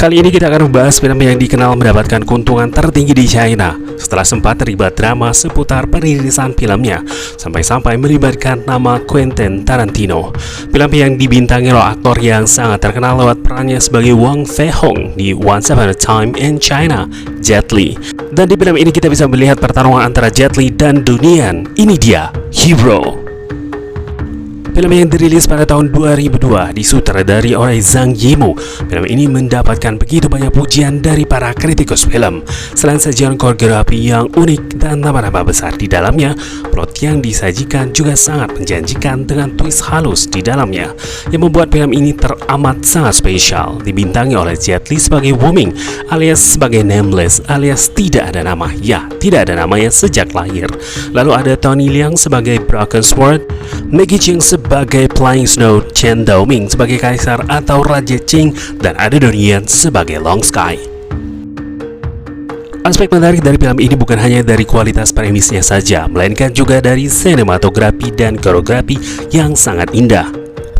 Kali ini kita akan membahas film yang dikenal mendapatkan keuntungan tertinggi di China setelah sempat terlibat drama seputar peririsan filmnya sampai-sampai melibatkan nama Quentin Tarantino. Film yang dibintangi oleh aktor yang sangat terkenal lewat perannya sebagai Wang Feihong di Once Upon a Time in China, Jet Li. Dan di film ini kita bisa melihat pertarungan antara Jet Li dan Dunian. Ini dia, Hero. Film yang dirilis pada tahun 2002 disutradari oleh Zhang Yimou. Film ini mendapatkan begitu banyak pujian dari para kritikus film. Selain sajian koreografi yang unik dan nama-nama besar di dalamnya, plot yang disajikan juga sangat menjanjikan dengan twist halus di dalamnya yang membuat film ini teramat sangat spesial. Dibintangi oleh Jet Li sebagai Wu Ming alias sebagai Nameless alias tidak ada nama. Ya, tidak ada namanya sejak lahir. Lalu ada Tony Leung sebagai Broken Sword, Maggie Cheung sebagai Flying Snow, Chen Daoming sebagai Kaisar atau Raja Qing, dan ada Donian sebagai Long Sky. Aspek menarik dari film ini bukan hanya dari kualitas premisnya saja, melainkan juga dari sinematografi dan koreografi yang sangat indah.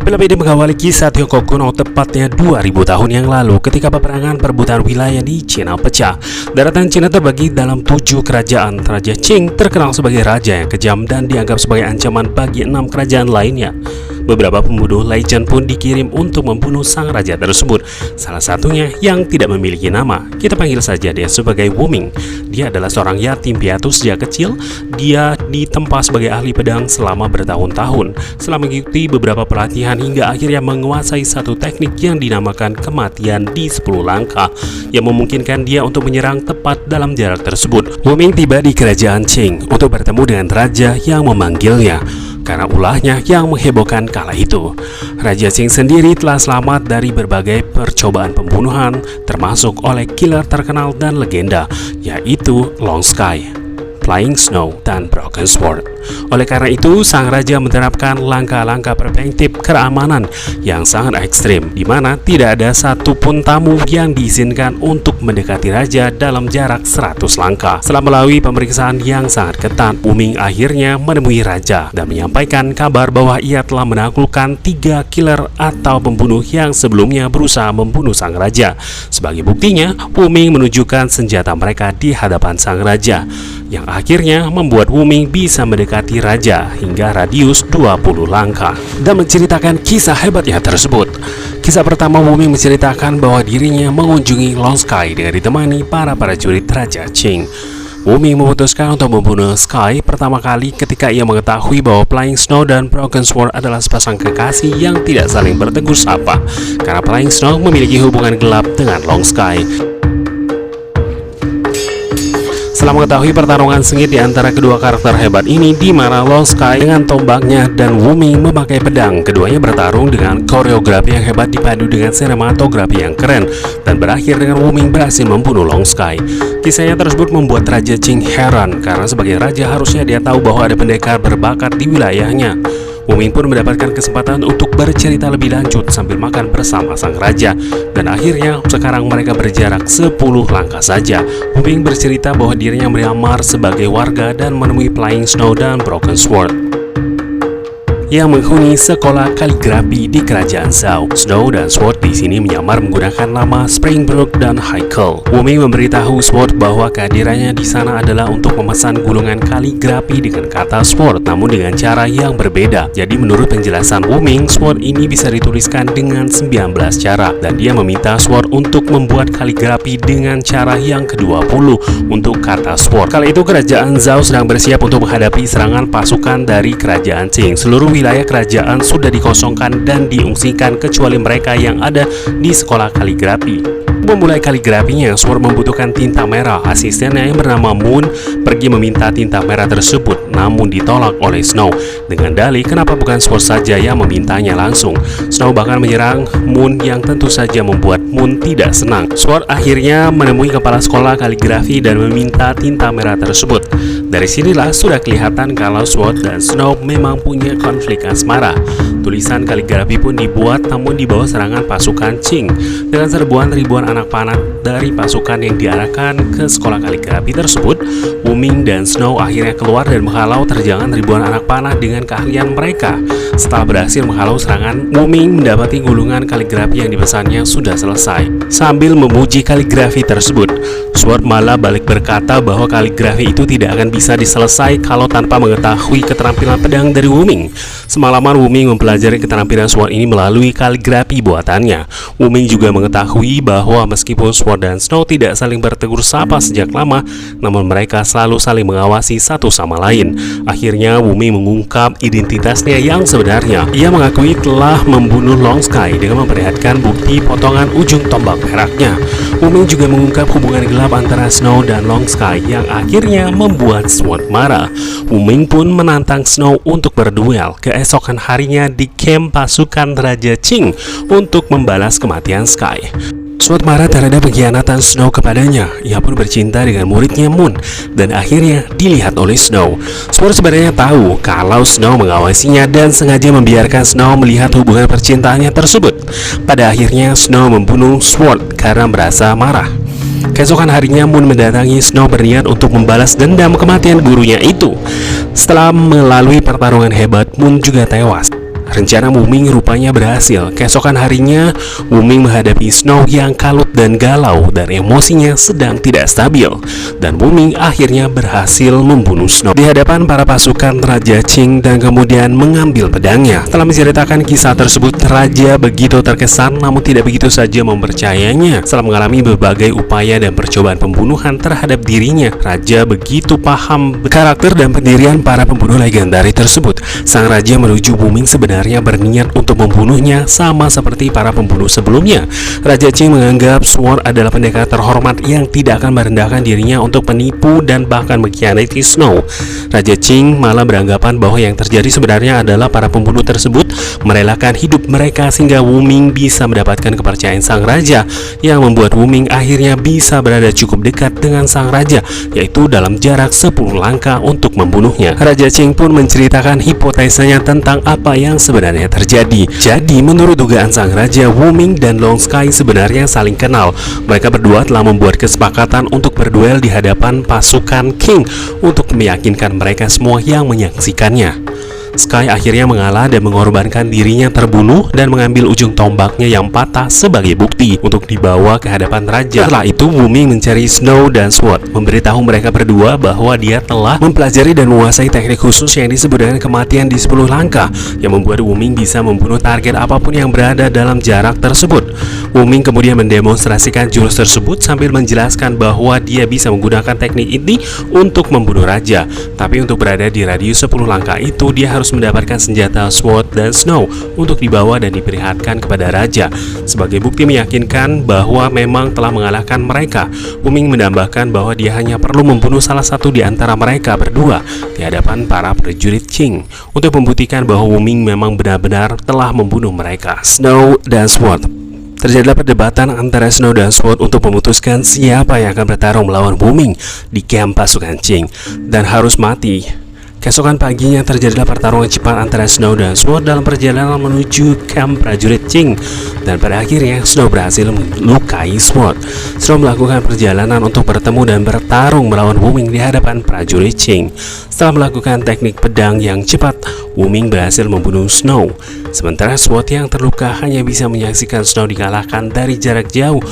Film ini mengawali kisah Tiongkok kuno tepatnya 2000 tahun yang lalu ketika peperangan perebutan wilayah di Cina pecah. Daratan Cina terbagi dalam 7 kerajaan. Raja Qing terkenal sebagai raja yang kejam dan dianggap sebagai ancaman bagi 6 kerajaan lainnya. Beberapa pembunuh legend pun dikirim untuk membunuh sang raja tersebut. Salah satunya yang tidak memiliki nama, kita panggil saja dia sebagai Wu Ming. Dia adalah seorang yatim piatu sejak kecil. Dia ditempa sebagai ahli pedang selama bertahun-tahun. Setelah mengikuti beberapa pelatihan hingga akhirnya menguasai satu teknik yang dinamakan kematian di 10 langkah yang memungkinkan dia untuk menyerang tepat dalam jarak tersebut. Wu Ming tiba di kerajaan Qing untuk bertemu dengan raja yang memanggilnya karena ulahnya yang menghebohkan kala itu. Raja Qing sendiri telah selamat dari berbagai percobaan pembunuhan, termasuk oleh killer terkenal dan legenda, yaitu Long Sky, Flying Snow, dan Broken Sword. Oleh karena itu, sang raja menerapkan langkah-langkah preventif keamanan yang sangat ekstrim, di mana tidak ada satupun tamu yang diizinkan untuk mendekati raja dalam jarak 100 langkah. Setelah melalui pemeriksaan yang sangat ketat, Wu Ming akhirnya menemui raja dan menyampaikan kabar bahwa ia telah menaklukkan 3 killer atau pembunuh yang sebelumnya berusaha membunuh sang raja. Sebagai buktinya, Wu Ming menunjukkan senjata mereka di hadapan sang raja, yang akhirnya membuat Wu Ming bisa mendekati raja hingga radius 20 langkah dan menceritakan kisah hebatnya tersebut. Kisah pertama, Wu Ming menceritakan bahwa dirinya mengunjungi Long Sky dengan ditemani para prajurit Raja Qing. Wu Ming memutuskan untuk membunuh Sky pertama kali ketika ia mengetahui bahwa Flying Snow dan Broken Sword adalah sepasang kekasih yang tidak saling bertegur sapa, karena Flying Snow memiliki hubungan gelap dengan Long Sky. Setelah mengetahui pertarungan sengit di antara kedua karakter hebat ini, di mana Long Sky dengan tombaknya dan Wu Ming memakai pedang, keduanya bertarung dengan koreografi yang hebat dipadu dengan sinematografi yang keren, dan berakhir dengan Wu Ming berhasil membunuh Long Sky. Kisahnya tersebut membuat Raja Qing heran, karena sebagai raja harusnya dia tahu bahwa ada pendekar berbakat di wilayahnya. Wu Ming pun mendapatkan kesempatan untuk bercerita lebih lanjut sambil makan bersama sang raja, dan akhirnya sekarang mereka berjarak 10 langkah saja. Wu Ming bercerita bahwa dirinya melamar sebagai warga dan menemui Flying Snow dan Broken Sword yang menghuni sekolah kaligrafi di kerajaan Zhao. Snow dan Sword di sini menyamar menggunakan nama Springbrook dan Heikel. Wu Ming memberitahu Sword bahwa kehadirannya di sana adalah untuk memesan gulungan kaligrafi dengan kata Sword, namun dengan cara yang berbeda. Jadi menurut penjelasan Wu Ming, Sword ini bisa dituliskan dengan 19 cara, dan dia meminta Sword untuk membuat kaligrafi dengan cara yang ke-20 untuk kata Sword. Kala itu kerajaan Zhao sedang bersiap untuk menghadapi serangan pasukan dari kerajaan Qing. Seluruh wilayah kerajaan sudah dikosongkan dan diungsikan kecuali mereka yang ada di sekolah kaligrafi. Memulai kaligrafinya, Sword membutuhkan tinta merah. Asistennya yang bernama Moon pergi meminta tinta merah tersebut, namun ditolak oleh Snow dengan dalih kenapa bukan Sword saja yang memintanya langsung. Snow bahkan menyerang Moon yang tentu saja membuat Moon tidak senang. Sword akhirnya menemui kepala sekolah kaligrafi dan meminta tinta merah tersebut. Dari sinilah sudah kelihatan kalau Sword dan Snow memang punya konflik asmara. Tulisan kaligrafi pun dibuat, namun di bawah serangan pasukan Qing. Dengan serbuan ribuan anak panah dari pasukan yang diarahkan ke sekolah kaligrafi tersebut, Wu Ming dan Snow akhirnya keluar dan menghalau terjangan ribuan anak panah dengan keahlian mereka. Setelah berhasil menghalau serangan, Wu Ming mendapati gulungan kaligrafi yang dipesannya sudah selesai. selesai. Sambil memuji kaligrafi tersebut, Sword malah balik berkata bahwa kaligrafi itu tidak akan bisa diselesai kalau tanpa mengetahui keterampilan pedang dari Wuming. Semalaman Wuming mempelajari keterampilan Sword ini melalui kaligrafi buatannya. Wuming juga mengetahui bahwa meskipun Sword dan Snow tidak saling bertegur sapa sejak lama, namun mereka selalu saling mengawasi satu sama lain. Akhirnya Wuming mengungkap identitasnya yang sebenarnya. Ia mengakui telah membunuh Long Sky dengan memperlihatkan bukti potongan ujung tombak peraknya. Wuming juga mengungkap hubungan gelap antara Snow dan Long Sky yang akhirnya membuat Sword marah. Wuming pun menantang Snow untuk berduel keesokan harinya di camp pasukan Raja Qing untuk membalas kematian Sky. Sword marah terhadap pengkhianatan Snow kepadanya. Ia pun bercinta dengan muridnya Moon dan akhirnya dilihat oleh Snow. Sword sebenarnya tahu kalau Snow mengawasinya dan sengaja membiarkan Snow melihat hubungan percintaannya tersebut. Pada akhirnya Snow membunuh Sword karena merasa marah. Keesokan harinya Moon mendatangi Snow berniat untuk membalas dendam kematian gurunya itu. Setelah melalui pertarungan hebat, Moon juga tewas. Rencana Wuming rupanya berhasil. Keesokan harinya, Wuming menghadapi Snow yang kalut dan galau dan emosinya sedang tidak stabil. Dan Wuming akhirnya berhasil membunuh Snow di hadapan para pasukan Raja Qing dan kemudian mengambil pedangnya. Setelah menceritakan kisah tersebut, Raja begitu terkesan namun tidak begitu saja mempercayainya. Setelah mengalami berbagai upaya dan percobaan pembunuhan terhadap dirinya, Raja begitu paham karakter dan pendirian para pembunuh legendaris tersebut. Sang Raja menuju Wuming sebenarnya berniat untuk membunuhnya sama seperti para pembunuh sebelumnya. Raja Qing menganggap Sword adalah pendekar terhormat yang tidak akan merendahkan dirinya untuk menipu dan bahkan mengkhianati Snow. Raja Qing malah beranggapan bahwa yang terjadi sebenarnya adalah para pembunuh tersebut merelakan hidup mereka sehingga Wuming bisa mendapatkan kepercayaan sang raja, yang membuat Wuming akhirnya bisa berada cukup dekat dengan sang raja, yaitu dalam jarak 10 langkah untuk membunuhnya. Raja Qing pun menceritakan hipotesanya tentang apa yang sebenarnya terjadi. Jadi menurut dugaan sang raja, Wuming dan Long Sky sebenarnya saling kenal. Mereka berdua telah membuat kesepakatan untuk berduel di hadapan pasukan Qing untuk meyakinkan mereka semua yang menyaksikannya. Sky akhirnya mengalah dan mengorbankan dirinya terbunuh dan mengambil ujung tombaknya yang patah sebagai bukti untuk dibawa ke hadapan raja. Setelah itu Wuming mencari Snow dan Sword, memberitahu mereka berdua bahwa dia telah mempelajari dan menguasai teknik khusus yang disebut dengan kematian di 10 langkah, yang membuat Wuming bisa membunuh target apapun yang berada dalam jarak tersebut. Wuming kemudian mendemonstrasikan jurus tersebut sambil menjelaskan bahwa dia bisa menggunakan teknik ini untuk membunuh raja. Tapi untuk berada di radius 10 langkah itu, dia harus mendapatkan senjata Sword dan Snow untuk dibawa dan diperlihatkan kepada raja sebagai bukti meyakinkan bahwa memang telah mengalahkan mereka. Wuming menambahkan bahwa dia hanya perlu membunuh salah satu di antara mereka berdua di hadapan para prajurit Qing untuk membuktikan bahwa Wuming memang benar-benar telah membunuh mereka. Snow dan Sword. Terjadilah perdebatan antara Snow dan Sword untuk memutuskan siapa yang akan bertarung melawan Wuming di camp pasukan Qing dan harus mati. Keesokan paginya terjadilah pertarungan cepat antara Snow dan Sword dalam perjalanan menuju camp prajurit Qing, dan pada akhirnya Snow berhasil melukai Sword. Snow melakukan perjalanan untuk bertemu dan bertarung melawan Wuming di hadapan prajurit Qing. Setelah melakukan teknik pedang yang cepat, Wuming berhasil membunuh Snow. Sementara Sword yang terluka hanya bisa menyaksikan Snow dikalahkan dari jarak jauh.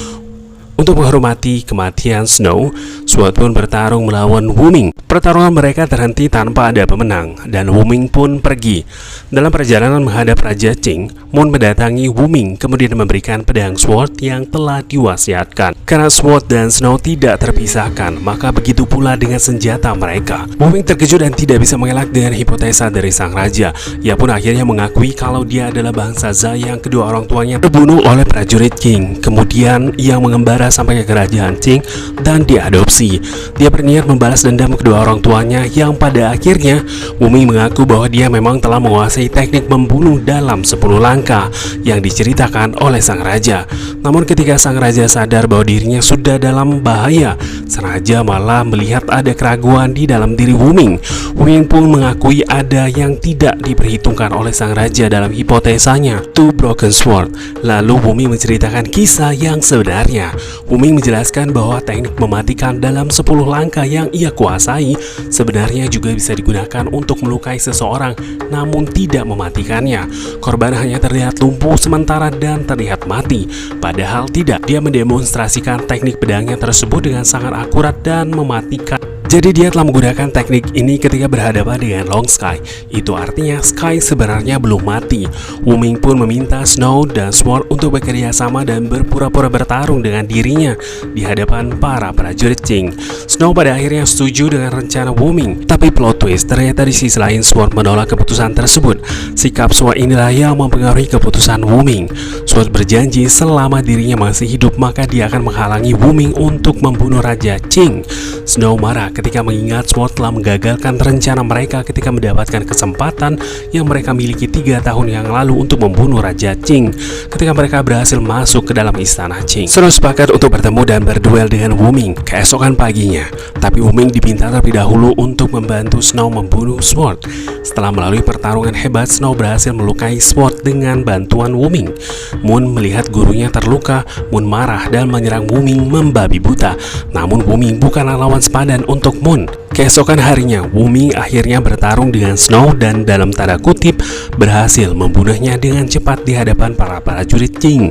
Untuk menghormati kematian Snow, Sword pun bertarung melawan Wuming. Pertarungan mereka terhenti tanpa ada pemenang, dan Wuming pun pergi. Dalam perjalanan menghadap Raja Qing, Moon mendatangi Wuming, kemudian memberikan pedang Sword yang telah diwasiatkan. Karena Sword dan Snow tidak terpisahkan, maka begitu pula dengan senjata mereka. Wuming terkejut dan tidak bisa mengelak dengan hipotesa dari sang raja. Ia pun akhirnya mengakui kalau dia adalah bangsa Za yang kedua orang tuanya terbunuh oleh prajurit Qing. Kemudian ia mengembara sampai ke kerajaan Qing dan diadopsi. Dia berniat membalas dendam kedua orang tuanya, yang pada akhirnya Wuming mengaku bahwa dia memang telah menguasai teknik membunuh dalam 10 langkah yang diceritakan oleh sang raja. Namun ketika sang raja sadar bahwa dirinya sudah dalam bahaya, sang raja malah melihat ada keraguan di dalam diri Wuming. Wuming pun mengakui ada yang tidak diperhitungkan oleh sang raja dalam hipotesanya, Two Broken Sword. Lalu Wuming menceritakan kisah yang sebenarnya. Wuming menjelaskan bahwa teknik mematikan dalam 10 langkah yang ia kuasai sebenarnya juga bisa digunakan untuk melukai seseorang namun tidak mematikannya. Korban hanya terlihat lumpuh sementara dan terlihat mati, padahal tidak. Dia mendemonstrasikan teknik pedangnya tersebut dengan sangat akurat dan mematikan. Jadi dia telah menggunakan teknik ini ketika berhadapan dengan Long Sky. Itu artinya Sky sebenarnya belum mati. Wuming pun meminta Snow dan Sword untuk bekerja sama dan berpura-pura bertarung dengan dirinya di hadapan para prajurit Qing. Snow pada akhirnya setuju dengan rencana Wuming, tapi plot twist, ternyata di sisi lain Sword menolak keputusan tersebut. Sikap Sword inilah yang mempengaruhi keputusan Wuming. Sword berjanji selama dirinya masih hidup maka dia akan menghalangi Wuming untuk membunuh Raja Qing. Snow marah ketika mengingat Sword telah menggagalkan rencana mereka ketika mendapatkan kesempatan yang mereka miliki 3 tahun yang lalu untuk membunuh Raja Qing ketika mereka berhasil masuk ke dalam istana Qing. Snow sepakat untuk bertemu dan berduel dengan Wuming keesokan paginya, tapi Wuming diminta terlebih dahulu untuk membantu Snow membunuh Sword. Setelah melalui pertarungan hebat, Snow berhasil melukai Sword dengan bantuan Wuming. Moon melihat gurunya terluka, Moon marah dan menyerang Wuming membabi buta. Namun Wuming bukanlah lawan sepadan untuk Moon. Keesokan harinya, Wuming akhirnya bertarung dengan Snow dan dalam tanda kutip berhasil membunuhnya dengan cepat di hadapan para prajurit Qing.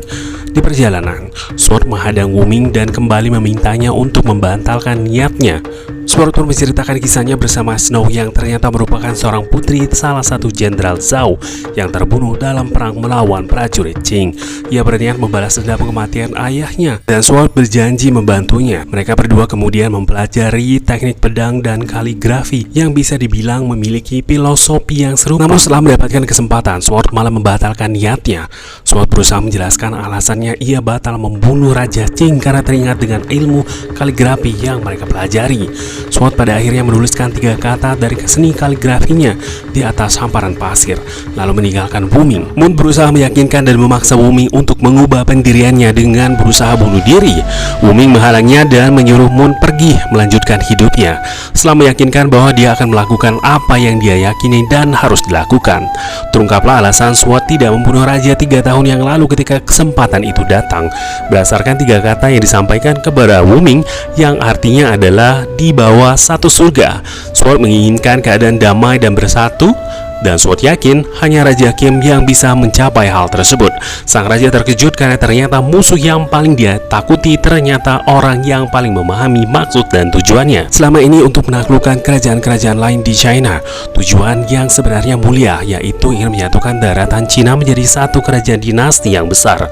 Di perjalanan, Sword menghadang Wuming dan kembali memintanya untuk membatalkan niatnya. Sword pun menceritakan kisahnya bersama Snow yang ternyata merupakan seorang putri salah satu jenderal Zhao yang terbunuh dalam perang melawan prajurit Qing. Ia berniat membalas dendam kematian ayahnya dan Sword berjanji membantunya. Mereka berdua kemudian mempelajari teknik pedang dan kaligrafi yang bisa dibilang memiliki filosofi yang serupa. Namun setelah mendapatkan kesempatan, Sword malah membatalkan niatnya. Sword berusaha menjelaskan alasannya ia batal membunuh Raja Qing karena teringat dengan ilmu kaligrafi yang mereka pelajari. Sword pada akhirnya menuliskan 3 kata dari seni kaligrafinya di atas hamparan pasir, lalu meninggalkan Wuming. Moon berusaha meyakinkan dan memaksa Wuming untuk mengubah pendiriannya dengan berusaha bunuh diri. Wuming menghalangnya dan menyuruh Moon pergi melanjutkan hidupnya. Setelah meyakinkan bahwa dia akan melakukan apa yang dia yakini dan harus dilakukan, terungkaplah alasan Sword tidak membunuh Raja 3 tahun yang lalu ketika kesempatan itu datang. Berdasarkan 3 kata yang disampaikan kepada Wuming yang artinya adalah di bawah satu surga, Sword menginginkan keadaan damai dan bersatu, dan Sword yakin hanya Raja Kim yang bisa mencapai hal tersebut. Sang raja terkejut karena ternyata musuh yang paling dia takuti ternyata orang yang paling memahami maksud dan tujuannya selama ini untuk menaklukkan kerajaan-kerajaan lain di China. Tujuan yang sebenarnya mulia, yaitu ingin menyatukan daratan Cina menjadi satu kerajaan dinasti yang besar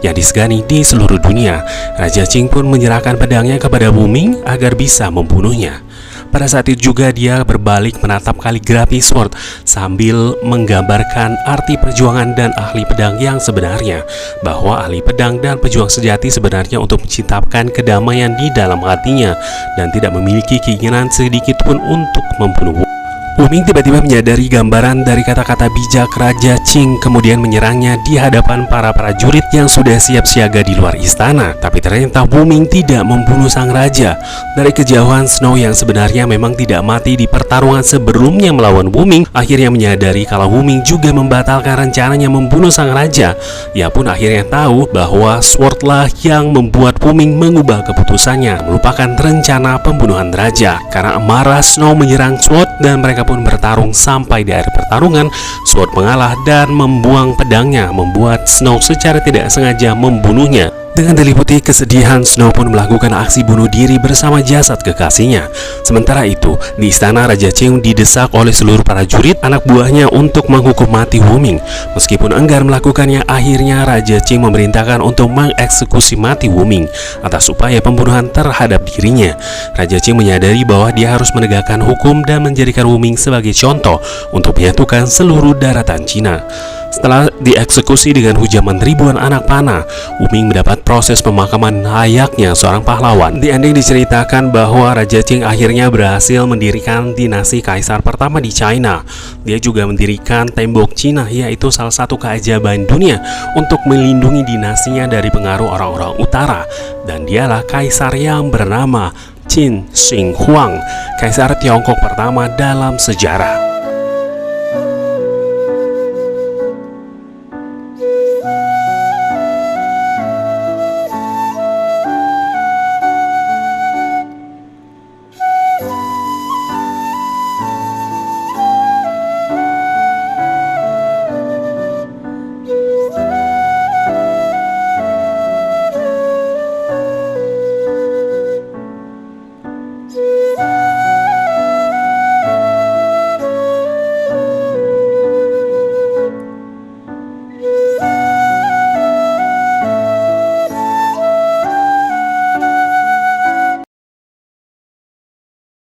yang disegani di seluruh dunia. Raja Qing pun menyerahkan pedangnya kepada Wuming agar bisa membunuhnya. Pada saat itu juga dia berbalik menatap kaligrafi Sword sambil menggambarkan arti perjuangan dan ahli pedang yang sebenarnya, bahwa ahli pedang dan pejuang sejati sebenarnya untuk menciptakan kedamaian di dalam hatinya dan tidak memiliki keinginan sedikit pun untuk membunuh. Wuming tiba-tiba menyadari gambaran dari kata-kata bijak Raja Qing, kemudian menyerangnya di hadapan para prajurit yang sudah siap siaga di luar istana. Tapi ternyata Wuming tidak membunuh sang raja. Dari kejauhan, Snow yang sebenarnya memang tidak mati di pertarungan sebelumnya melawan Wuming akhirnya menyadari kalau Wuming juga membatalkan rencananya membunuh sang raja. Ia pun akhirnya tahu bahwa Swordlah yang membuat Wuming mengubah keputusannya melupakan rencana pembunuhan raja. Karena amarah, Snow menyerang Sword dan mereka pun bertarung sampai di akhir pertarungan. Sword mengalah dan membuang pedangnya, membuat Snow secara tidak sengaja membunuhnya. Dengan diliputi kesedihan, Snow pun melakukan aksi bunuh diri bersama jasad kekasihnya. Sementara itu, di istana Raja Qing didesak oleh seluruh prajurit anak buahnya untuk menghukum mati Wuming. Meskipun enggan melakukannya, akhirnya Raja Qing memerintahkan untuk mengeksekusi mati Wuming atas upaya pembunuhan terhadap dirinya. Raja Qing menyadari bahwa dia harus menegakkan hukum dan menjadikan Wuming sebagai contoh untuk menyatukan seluruh daratan Cina. Setelah dieksekusi dengan hujaman ribuan anak panah, Wuming mendapat proses pemakaman layaknya seorang pahlawan. Di ending diceritakan bahwa Raja Qing akhirnya berhasil mendirikan dinasti kaisar pertama di China. Dia juga mendirikan tembok Cina, yaitu salah satu keajaiban dunia untuk melindungi dinastinya dari pengaruh orang-orang utara. Dan dialah kaisar yang bernama Qin Shi Huang, kaisar Tiongkok pertama dalam sejarah.